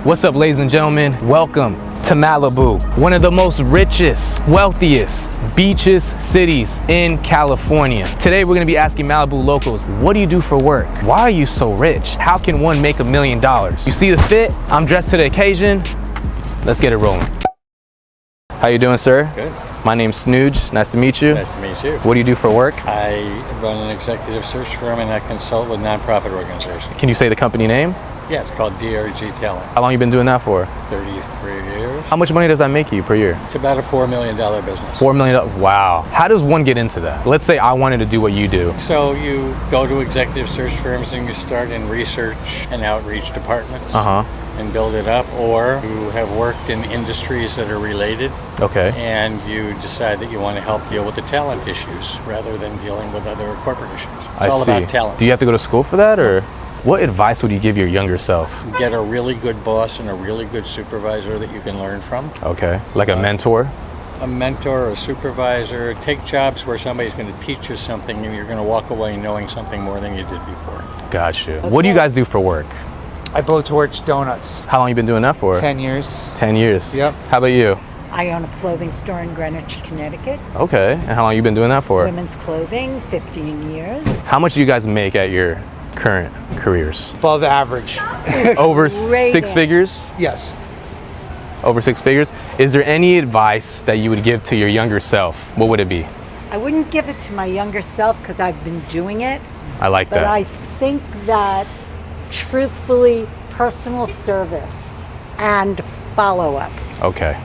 What's up, ladies and gentlemen? Welcome to Malibu, one of the most richest, wealthiest, beaches cities in California. Today, we're gonna be asking Malibu locals, what do you do for work? Why are you so rich? How can one make $1 million? You see the fit? I'm dressed to the occasion. Let's get it rolling. How you doing, sir? Good. My name's SnewJ. Nice to meet you. Nice to meet you. What do you do for work? I run an executive search firm and I consult with nonprofit organizations. Can you say the company name? Yeah, it's called DRG Talent. How long you been doing that for? 33 years. How much money does that make you per year? It's about a $4 million business. $4 million, wow. How does one get into that? Let's say I wanted to do what you do. So you go to executive search firms and you start in research and outreach departments and build it up, or you have worked in industries that are related. Okay. And you decide that you want to help deal with the talent issues rather than dealing with other corporate issues. It's all about talent. Do you have to go to school for that, or what advice would you give your younger self? Get a really good boss and a really good supervisor that you can learn from. Okay, like a mentor? A mentor, a supervisor. Take jobs where somebody's going to teach you something and you're going to walk away knowing something more than you did before. Got you. What do you guys do for work? I blowtorch donuts. How long you been doing that for? 10 years. 10 years? Yep. How about you? I own a clothing store in Greenwich, Connecticut. Okay, and how long you been doing that for? Women's clothing, 15 years. How much do you guys make at your current careers? Above average. Over six figures? Yes. Over 6 figures? Is there any advice that you would give to your younger self? What would it be? I wouldn't give it to my younger self because I've been doing it. I like that. But I think that truthfully, personal service and follow-up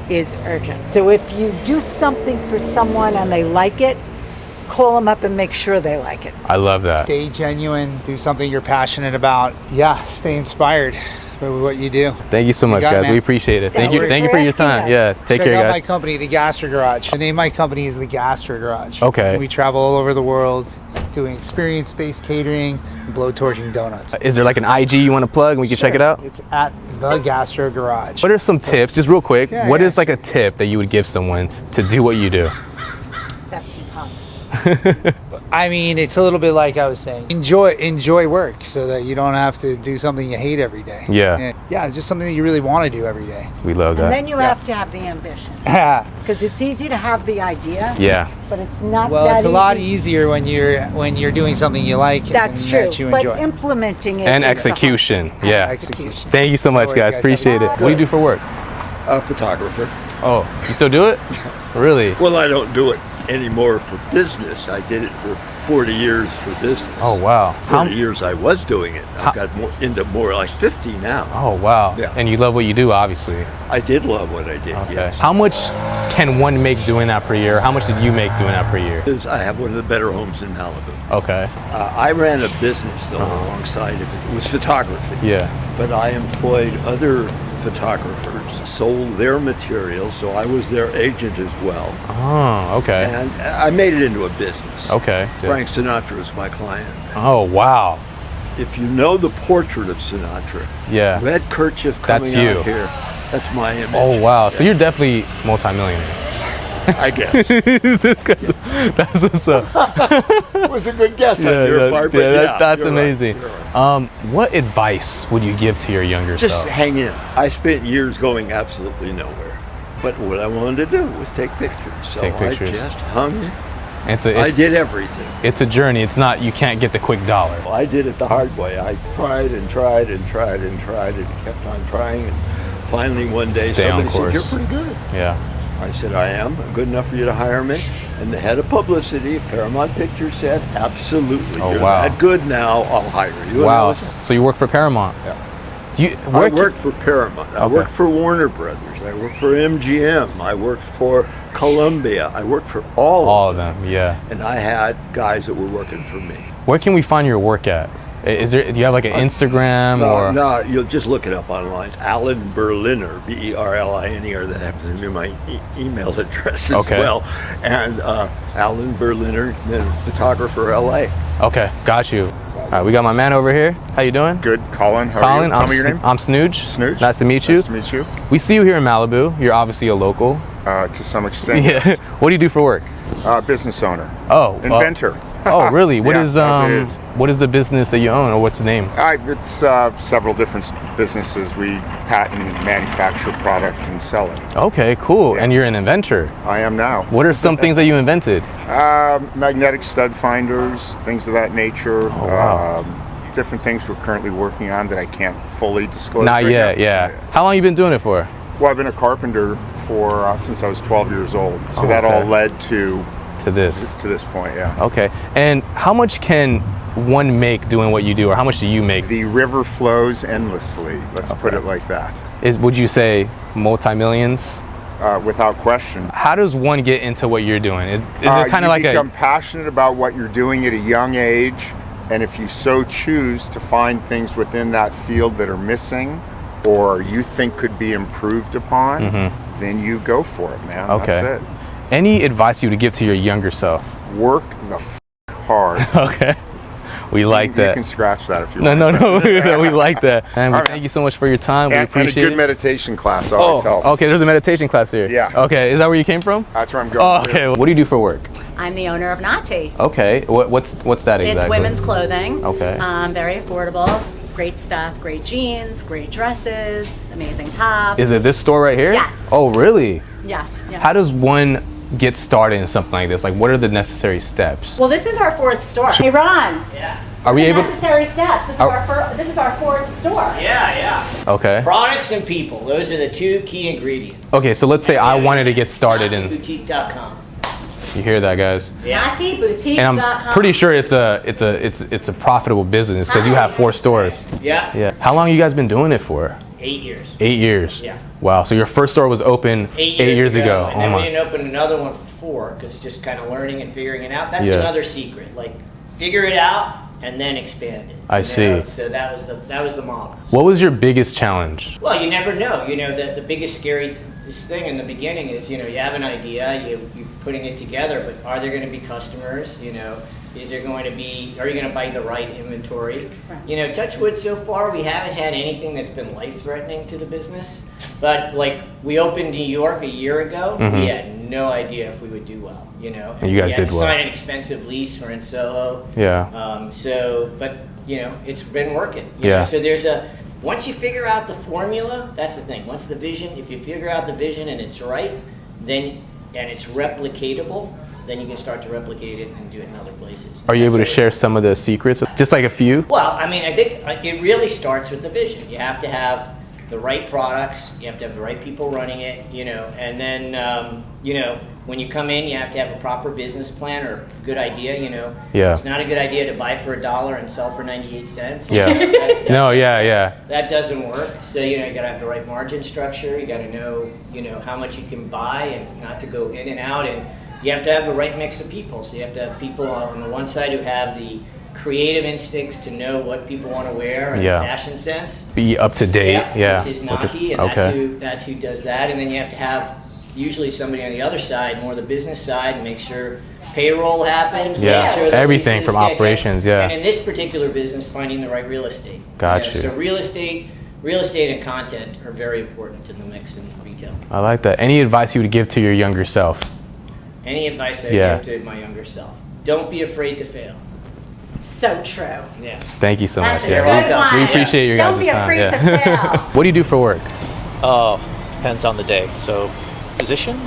is urgent. So if you do something for someone and they like it, call them up and make sure they like it. I love that. Stay genuine, do something you're passionate about. Yeah, stay inspired by what you do. Thank you so much, guys. We appreciate it. Thank you for your time. Yeah, take care, Check out guys. my company, the Gastro Garage. The name of my company is the Gastro Garage. Okay. We travel all over the world doing experience-based catering and blowtorching donuts. Is there like an IG you want to plug and we can check it out? It's at the Gastro Garage. What are some tips, just real quick, what is like a tip that you would give someone to do what you do? That's impossible. I mean, it's a little bit like I was saying. Enjoy work so that you don't have to do something you hate every day. Yeah. Yeah, it's just something that you really want to do every day. We love that. And then you have to have the ambition. Because it's easy to have the idea. Yeah. But it's not well, that it's a lot easier when you're doing something you like. That's and true. that you enjoy. But implementing it And is execution. Yeah. Execution. Thank you so much, guys. Appreciate it. What do you do for work? A photographer. Oh, you still do it? Really? Well, I don't do it anymore for business. I did it for 40 years for business. Oh, wow. 40 years I was doing it. I've got into more like 50 now. Oh, wow. Yeah. And you love what you do, obviously. I did love what I did, yes. How much can one make doing that per year? How much did you make doing that per year? I have one of the better homes in Malibu. Okay. I ran a business, though, alongside of it. It was photography. Yeah. But I employed other photographers, sold their material, so I was their agent as well. Oh, okay. And I made it into a business. Okay. Frank Sinatra is my client. Oh, wow. If you know the portrait of Sinatra, red kerchief coming out here, that's my image. Oh, wow. So you're definitely multimillionaire. I guess. That's what's up. It was a good guess on your part, but that's amazing. Right. What advice would you give to your younger self? Just hang in. I spent years going absolutely nowhere, but what I wanted to do was take pictures. So I just hung in. I did everything. It's a journey. It's not, you can't get the quick dollar. Well, I did it the hard way. I tried and tried and tried and tried and kept on trying, and finally one day somebody said, "You're pretty good." Yeah. I said, "I am. I'm good enough for you to hire me." And the head of publicity of Paramount Pictures said, "Absolutely. Oh, You're wow. that good now. I'll hire you." Wow. So you work for Paramount? Yeah. I worked for Paramount. I worked for Warner Brothers. I worked for MGM. I worked for Columbia. I worked for all of them. Yeah. And I had guys that were working for me. Where can we find your work at? Do you have like an Instagram or? No, you'll just look it up online. It's Alan Berliner, Berliner. That happens to be my email address as well. And Alan Berliner, then photographer, LA. Okay, got you. All right, we got my man over here. How you doing? Good, Colin. How are you? Tell me your name. I'm SnewJ. SnewJ. Nice to meet you. Nice to meet you. We see you here in Malibu. You're obviously a local. To some extent. Yeah. Yes. What do you do for work? Business owner. Oh. Inventor. Oh, really? It what is the business that you own, or what's the name? It's several different businesses. We patent, manufacture product, and sell it. Okay, cool. Yeah. And you're an inventor. I am now. What are some things that you invented? Magnetic stud finders, things of that nature. Oh, wow. Different things we're currently working on that I can't fully disclose. Not right yet, now. yeah. How long you been doing it for? Well, I've been a carpenter for since I was 12 years old. So that okay. all led to this point, yeah. Okay. And how much can one make doing what you do, or how much do you make? The river flows endlessly. Let's put it like that. Would you say multi-millions? Without question. How does one get into what you're doing? Is it kind of like you become passionate about what you're doing at a young age, and if you so choose to find things within that field that are missing or you think could be improved upon, then you go for it, man. Okay. That's it. Any advice you would give to your younger self? Work the hard. Okay. We like that. You can scratch that if you want. No. We like that. And right. Thank you so much for your time. We appreciate it. And a good meditation class always helps. Okay, there's a meditation class here. Yeah. Okay, is that where you came from? That's where I'm going. Oh, okay. What do you do for work? I'm the owner of Nati. Okay. What's that exactly? It's women's clothing. Okay. Very affordable. Great stuff. Great jeans. Great dresses. Amazing tops. Is it this store right here? Yes. Oh, really? Yes. How does one get started in something like this? Like, what are the necessary steps? Well, this is our fourth store. Hey, Ron. Yeah. Are we able? Necessary steps. This is our fourth store. Yeah. Okay. Products and people. Those are the two key ingredients. Okay, so let's say I wanted to get started in. NatiBoutique.com. You hear that, guys? Yeah. NatiBoutique.com. And I'm pretty sure it's a profitable business because you have 4 stores. Yeah. Yeah. How long you guys been doing it for? 8 years. 8 years. Yeah. Wow. So your first store was open 8 years ago. And then we didn't open another one for 4 because just kind of learning and figuring it out. That's another secret. Like, figure it out and then expand it. I see. So that was the model. What was your biggest challenge? Well, you never know. The biggest scary thing in the beginning is, you have an idea, you're putting it together, but are there going to be customers? Is there going to be, are you going to buy the right inventory? Right. Touch wood, so far we haven't had anything that's been life-threatening to the business. But like, we opened New York a year ago, we had no idea if we would do well, And you guys did well. Sign an expensive lease, we're in Soho. Yeah. But it's been working. Yeah. So once you figure out the formula, that's the thing. Once the vision, if you figure out the vision and it's right, and it's replicatable, then you can start to replicate it and do it in other places. Are you able to share some of the secrets? Just like a few? Well, I think it really starts with the vision. You have to have the right products, you have to have the right people running it, and then, when you come in, you have to have a proper business plan or a good idea, Yeah. It's not a good idea to buy for $1 and sell for 98 cents. Yeah. That doesn't work. So, you got to have the right margin structure. You got to know, how much you can buy and not to go in and out. And you have to have the right mix of people. So you have to have people on the one side who have the creative instincts to know what people want to wear and fashion sense. Be up to date. Yeah. Which is Nati, and that's who does that. And then you have to have usually somebody on the other side, more the business side, and make sure payroll happens. Yeah. Make sure that Everything from operations. Yeah. And in this particular business, finding the right real estate. Gotcha. So real estate and content are very important in the mix in retail. I like that. Any advice you would give to your younger self? Any advice I give to my younger self? Don't be afraid to fail. So true. Yeah. Thank you so much. That's a good one. We appreciate your guys' time. Don't be time. afraid to fail. What do you do for work? Depends on the day. So, physician,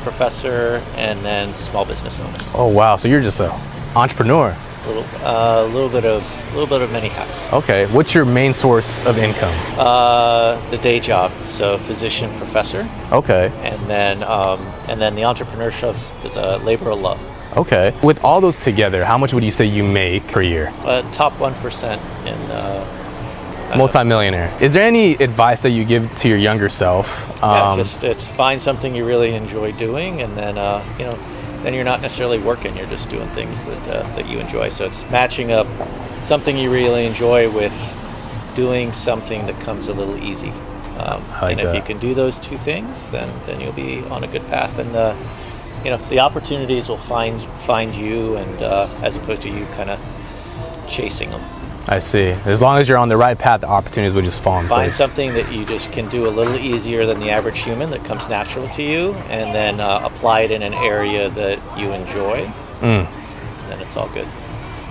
professor, and then small business owner. Oh wow! So you're just an entrepreneur. A little bit of many hats. Okay. What's your main source of income? The day job. So, physician, professor. Okay. And then the entrepreneurship is a labor of love. Okay. With all those together, how much would you say you make per year? Top 1% in. Multi-millionaire. Is there any advice that you give to your younger self? It's find something you really enjoy doing, and then then you're not necessarily working. You're just doing things that you enjoy. So it's matching up something you really enjoy with doing something that comes a little easy. If you can do those two things, then you'll be on a good path, and the opportunities will find you, and as opposed to you kind of chasing them. I see. As long as you're on the right path, the opportunities will just fall in place. Find something that you just can do a little easier than the average human, that comes natural to you, and then apply it in an area that you enjoy. And then it's all good.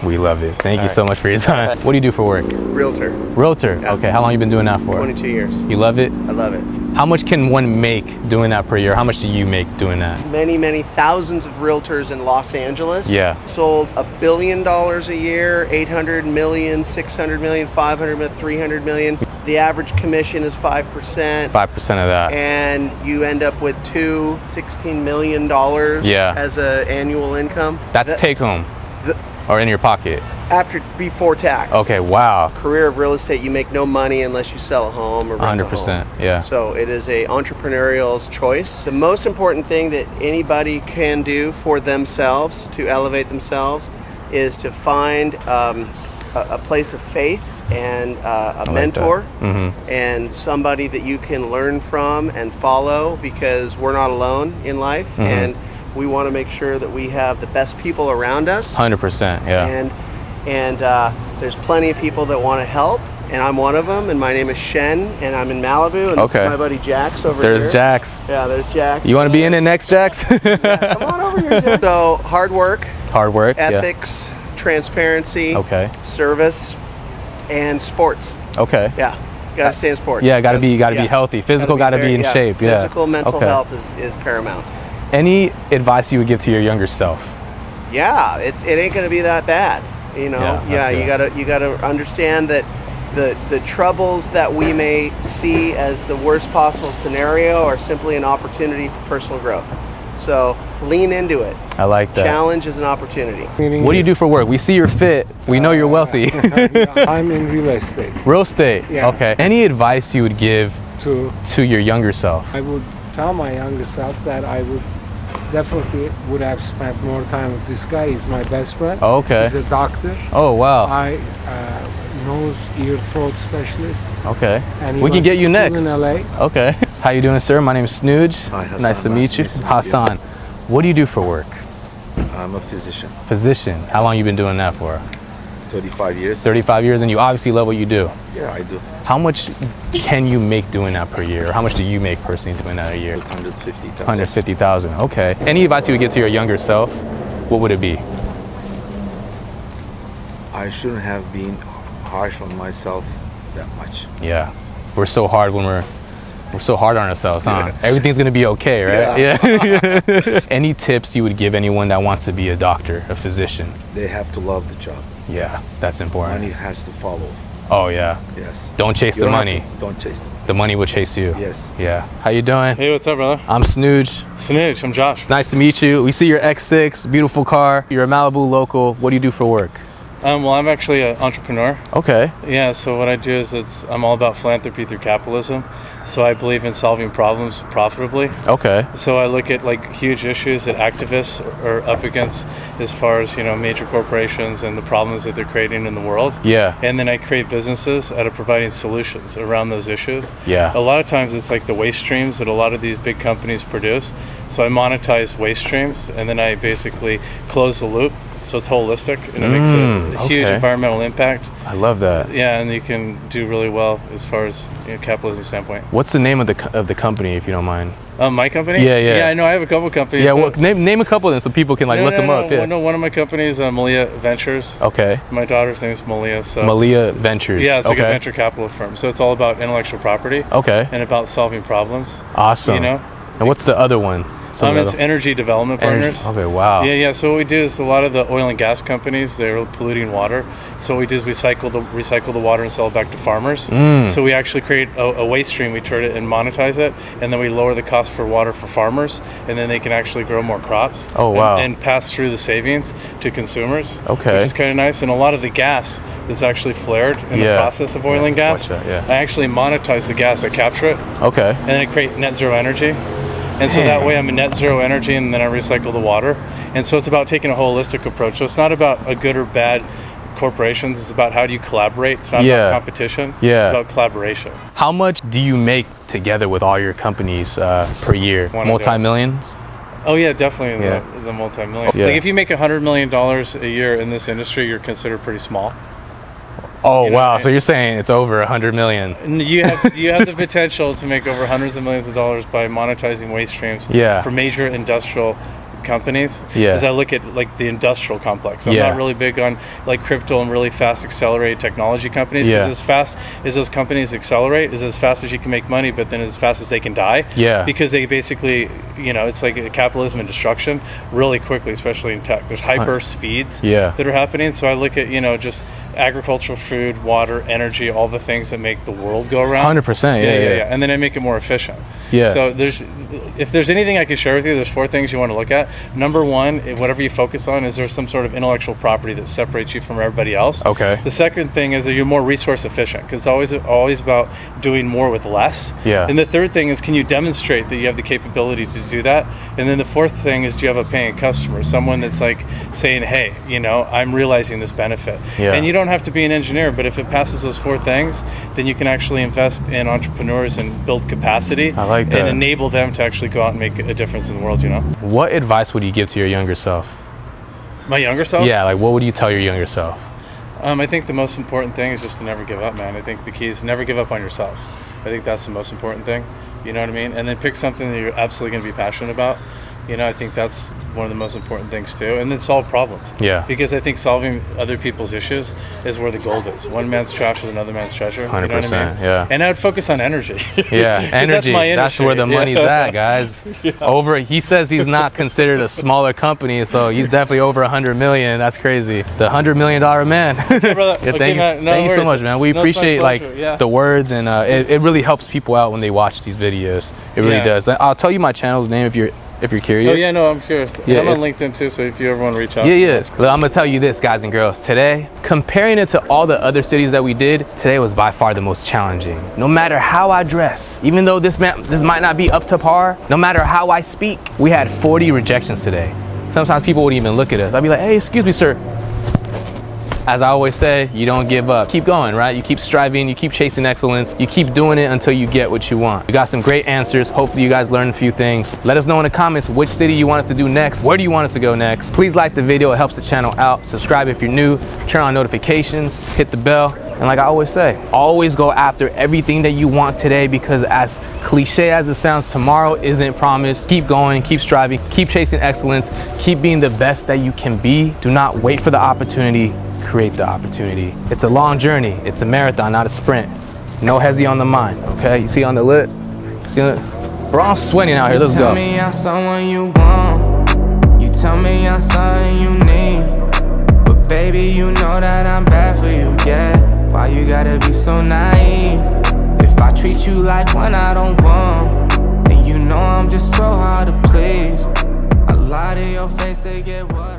We love it. Thank you so much for your time. What do you do for work? Realtor. Realtor. Yeah. Okay. How long you been doing that for? 22 years. You love it? I love it. How much can one make doing that per year? How much do you make doing that? Many thousands of realtors in Los Angeles. Yeah. Sold $1 billion a year, 800 million, 600 million, 500 million, 300 million. The average commission is 5%. 5% of that. And you end up with $16 million as an annual income. That's take home. Or in your pocket? Before tax. Okay, wow. Career of real estate, you make no money unless you sell a home or rent 100%, a home. yeah. So it is a entrepreneurial's choice. The most important thing that anybody can do for themselves to elevate themselves is to find a place of faith and a mentor and somebody that you can learn from and follow, because we're not alone in life, and we want to make sure that we have the best people around us. 100%, yeah. And there's plenty of people that want to help, and I'm one of them, and my name is Shen, and I'm in Malibu, and this is my buddy Jax over here. There's Jax. Yeah, there's Jax. You want to be in it next, Jax? Yeah, come on over here, Jax. So, hard work, ethics, transparency, service, and sports. Okay. Yeah. Gotta stay in sports. Yeah, gotta be healthy. Physical gotta be in shape. Physical, mental health is paramount. Any advice you would give to your younger self? Yeah, it ain't gonna be that bad. You know, you gotta understand that the troubles that we may see as the worst possible scenario are simply an opportunity for personal growth. So lean into it. I like that. Challenge is an opportunity. What do you do for work? We see you're fit. We know you're wealthy. I'm in real estate. Real estate? Yeah. Okay. Any advice you would give to your younger self? I would tell my younger self that I would definitely would have spent more time with this guy. He's my best friend. Oh, okay. He's a doctor. Oh, wow. Nose, ear, throat specialist. Okay. And we can get you next. In LA. Okay. How you doing, sir? My name is SnewJ. Hi, Hassan. Nice to meet you. Hassan. What do you do for work? I'm a physician. Physician. How long you been doing that for? 35 years. 35 years, and you obviously love what you do. Yeah, I do. How much can you make doing that per year? Or how much do you make personally doing that a year? 150,000. 150,000. Okay. Any advice you would give to your younger self? What would it be? I shouldn't have been harsh on myself that much. Yeah. We're so hard when we're so hard on ourselves, huh? Yeah. Everything's gonna be okay, right? Yeah. Any tips you would give anyone that wants to be a doctor, a physician? They have to love the job. Yeah, that's important. Money has to follow. Oh yeah. Yes. Don't chase the money. Don't chase the money. The money will chase you. Yes. Yeah. How you doing? Hey, what's up, brother? I'm SnewJ. SnewJ, I'm Josh. Nice to meet you. We see your X6, beautiful car. You're a Malibu local. What do you do for work? Well, I'm actually an entrepreneur. Okay. Yeah, so what I do is I'm all about philanthropy through capitalism. So I believe in solving problems profitably. Okay. So I look at like huge issues that activists are up against as far as, major corporations and the problems that they're creating in the world. Yeah. And then I create businesses out of providing solutions around those issues. Yeah. A lot of times it's like the waste streams that a lot of these big companies produce. So I monetize waste streams, and then I basically close the loop. So it's holistic, and it makes a huge environmental impact. I love that. Yeah, and you can do really well as far as capitalism standpoint. What's the name of the company, if you don't mind? My company? Yeah. Yeah, I know. I have a couple companies. Yeah, well, name a couple of them so people can look them up. Yeah. No, one of my companies, Malia Ventures. Okay. My daughter's name is Malia. So Malia Ventures. Yeah, it's like a venture capital firm. So it's all about intellectual property. Okay. And about solving problems. Awesome. And what's the other one? It's Energy Development Partners. Okay, wow. Yeah. So what we do is a lot of the oil and gas companies, they're polluting water. So what we do is recycle the water and sell it back to farmers. So we actually create a waste stream. We turn it and monetize it, and then we lower the cost for water for farmers, and then they can actually grow more crops. Oh, wow. And pass through the savings to consumers. Okay. Which is kind of nice. And a lot of the gas that's actually flared in the process of oil and gas, I actually monetize the gas. I capture it. Okay. And then I create net zero energy. And so that way I'm a net zero energy, and then I recycle the water. And so it's about taking a holistic approach. So it's not about a good or bad corporations. It's about how do you collaborate. It's not about competition. Yeah. It's about collaboration. How much do you make together with all your companies per year? Multi-millions? Oh yeah, definitely the multi-million. Yeah. Like if you make $100 million a year in this industry, you're considered pretty small. Oh, wow. So you're saying it's over 100 million. You have the potential to make over hundreds of millions of dollars by monetizing waste streams for major industrial companies Yeah. is I look at like the industrial complex. I'm Yeah. not really big on like crypto and really fast accelerated technology companies, because Yeah. as fast as those companies accelerate is as fast as you can make money, but then as fast as they can die. Yeah. Because they basically, you know, it's like capitalism and destruction really quickly, especially in tech. There's hyper speeds Yeah. that are happening. So I look at, you know, just agricultural, food, water, energy, all the things that make the world go around. 100%. Yeah. And then I make it more efficient. Yeah. So if there's anything I can share with you, there's 4 things you want to look at. Number 1, whatever you focus on, is there some sort of intellectual property that separates you from everybody else. Okay. The second thing is that you're more resource efficient, because it's always about doing more with less. Yeah. And the third thing is, can you demonstrate that you have the capability to do that? And then the fourth thing is, do you have a paying customer, someone that's like saying, hey, you know, I'm realizing this benefit. Yeah. And you don't have to be an engineer, but if it passes those 4 things, then you can actually invest in entrepreneurs and build capacity. I like that. And enable them to actually go out and make a difference in the world, you know? What advice would you give to your younger self? My younger self? Yeah, like what would you tell your younger self? I think the most important thing is just to never give up, man. I think the key is never give up on yourself. I think that's the most important thing. You know what I mean? And then pick something that you're absolutely going to be passionate about. You know, I think that's one of the most important things too. And then solve problems. Yeah. Because I think solving other people's issues is where the gold is. One man's trash is another man's treasure. 100%. You know what I mean? Yeah. And I would focus on energy. Yeah, energy. That's where the money's at, guys. Yeah. He says he's not considered a smaller company, so he's definitely over 100 million. That's crazy. The $100 million man. Yeah, brother. Yeah, Okay, man, no thank you so worries. much, man. We No, it's my appreciate like pleasure. Yeah. the words, and it really helps people out when they watch these videos. It really Yeah. does. I'll tell you my channel's name if you're curious. Oh yeah, no, I'm curious. Yeah, I'm on it's- LinkedIn too, so if you ever want to reach out. Yeah. Well, I'm gonna tell you this, guys and girls. Today, comparing it to all the other cities that we did, today was by far the most challenging. No matter how I dress, even though this might not be up to par, no matter how I speak, we had 40 rejections today. Sometimes people wouldn't even look at us. I'd be like, hey, excuse me, sir. As I always say, you don't give up. Keep going, right? You keep striving, you keep chasing excellence, you keep doing it until you get what you want. We got some great answers. Hopefully you guys learned a few things. Let us know in the comments which city you want us to do next. Where do you want us to go next? Please like the video, it helps the channel out. Subscribe if you're new, turn on notifications, hit the bell. And like I always say, always go after everything that you want today, because as cliche as it sounds, tomorrow isn't promised. Keep going, keep striving, keep chasing excellence, keep being the best that you can be. Do not wait for the opportunity. Create the opportunity. It's a long journey. It's a marathon, not a sprint. No hezzy on the mind, okay? You see on the lip? See it? Bro, I'm sweating out here. Let's go. You tell me I'm someone you want. You tell me I'm something you need. But baby, you know that I'm bad for you, yeah. Why you gotta be so naive? If I treat you like one I don't want, then you know I'm just so hard to please. I lie to your face to get what